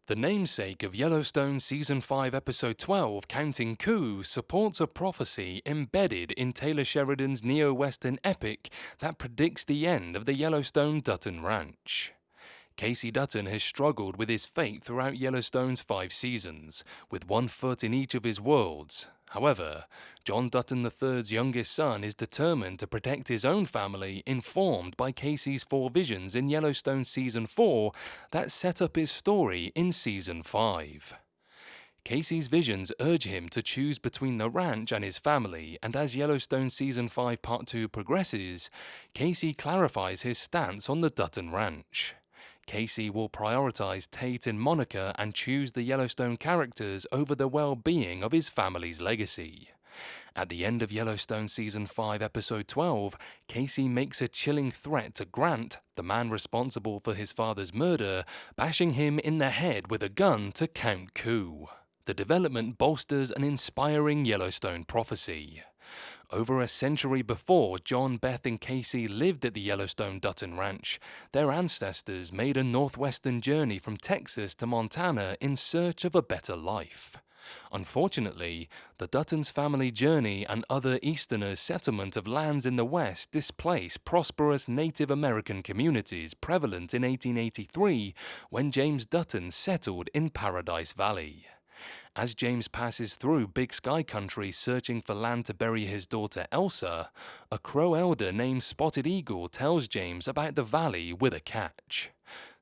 The namesake of Yellowstone Season 5 Episode 12, Counting Coup, supports a prophecy embedded in Taylor Sheridan's neo-western epic that predicts the end of the Yellowstone Dutton Ranch. Casey Dutton has struggled with his fate throughout Yellowstone's 5 seasons, with one foot in each of his worlds. However, John Dutton III's youngest son is determined to protect his own family, informed by Casey's 4 visions in Yellowstone Season 4 that set up his story in Season 5. Casey's visions urge him to choose between the ranch and his family, and as Yellowstone Season 5 Part 2 progresses, Casey clarifies his stance on the Dutton Ranch. Casey will prioritize Tate and Monica and choose the Yellowstone characters over the well-being of his family's legacy. At the end of Yellowstone Season 5 Episode 12, Casey makes a chilling threat to Grant, the man responsible for his father's murder, bashing him in the head with a gun to count coup. The development bolsters an inspiring Yellowstone prophecy. Over a century before John, Beth, and Casey lived at the Yellowstone Dutton Ranch, their ancestors made a northwestern journey from Texas to Montana in search of a better life. Unfortunately, the Dutton's family journey and other Easterners' settlement of lands in the West displaced prosperous Native American communities prevalent in 1883 when James Dutton settled in Paradise Valley. As James passes through Big Sky Country searching for land to bury his daughter Elsa, a Crow elder named Spotted Eagle tells James about the valley with a catch.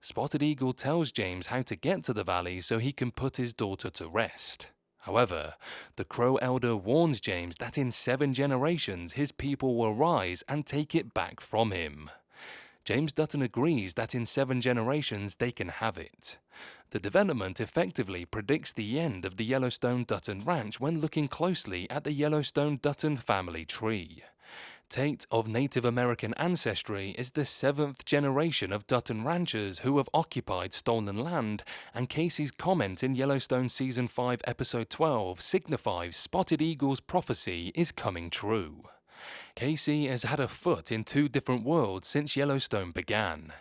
Spotted Eagle tells James how to get to the valley so he can put his daughter to rest. However, the Crow elder warns James that in 7 generations his people will rise and take it back from him. James Dutton agrees that in 7 generations they can have it. The development effectively predicts the end of the Yellowstone Dutton Ranch when looking closely at the Yellowstone Dutton family tree. Tate, of Native American ancestry, is the 7th generation of Dutton ranchers who have occupied stolen land, and Casey's comment in Yellowstone Season 5 Episode 12 signifies Spotted Eagle's prophecy is coming true. Casey has had a foot in 2 different worlds since Yellowstone began.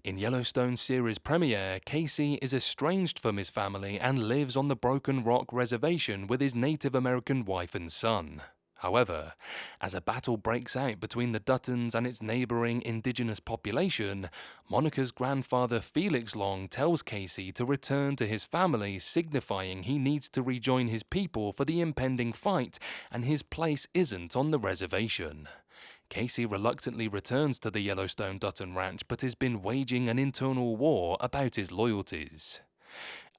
In Yellowstone's series premiere, Casey is estranged from his family and lives on the Broken Rock Reservation with his Native American wife and son. However, as a battle breaks out between the Duttons and its neighboring indigenous population, Monica's grandfather Felix Long tells Casey to return to his family, signifying he needs to rejoin his people for the impending fight and his place isn't on the reservation. Casey reluctantly returns to the Yellowstone Dutton Ranch but has been waging an internal war about his loyalties.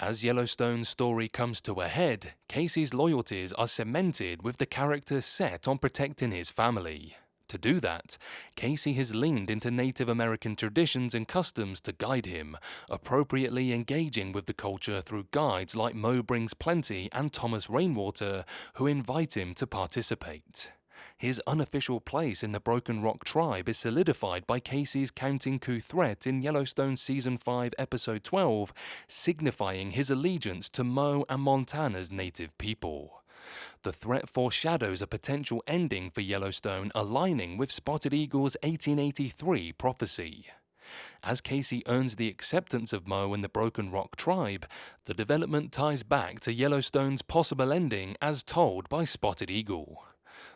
As Yellowstone's story comes to a head, Casey's loyalties are cemented with the character set on protecting his family. To do that, Casey has leaned into Native American traditions and customs to guide him, appropriately engaging with the culture through guides like Mo Brings Plenty and Thomas Rainwater, who invite him to participate. His unofficial place in the Broken Rock tribe is solidified by Casey's counting coup threat in Yellowstone Season 5 Episode 12, signifying his allegiance to Mo and Montana's native people. The threat foreshadows a potential ending for Yellowstone aligning with Spotted Eagle's 1883 prophecy. As Casey earns the acceptance of Mo and the Broken Rock tribe, the development ties back to Yellowstone's possible ending as told by Spotted Eagle.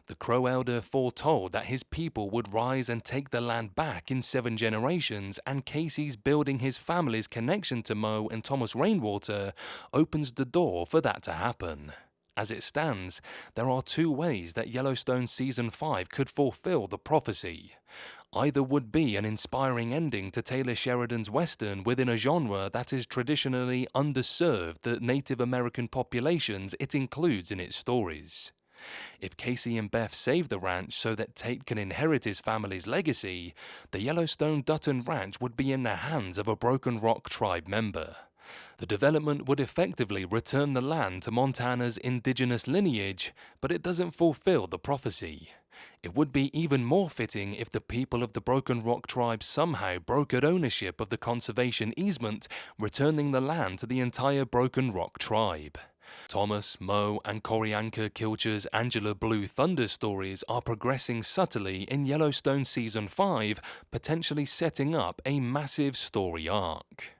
The Crow elder foretold that his people would rise and take the land back in 7 generations, and Casey's building his family's connection to Mo and Thomas Rainwater opens the door for that to happen. As it stands, there are 2 ways that Yellowstone Season 5 could fulfill the prophecy. Either would be an inspiring ending to Taylor Sheridan's Western within a genre that is traditionally underserved the Native American populations it includes in its stories. If Casey and Beth save the ranch so that Tate can inherit his family's legacy, the Yellowstone Dutton Ranch would be in the hands of a Broken Rock tribe member. The development would effectively return the land to Montana's indigenous lineage, but it doesn't fulfill the prophecy. It would be even more fitting if the people of the Broken Rock tribe somehow brokered ownership of the conservation easement, returning the land to the entire Broken Rock tribe. Thomas, Mo, and Corianca Kilcher's Angela Blue Thunder stories are progressing subtly in Yellowstone Season 5, potentially setting up a massive story arc.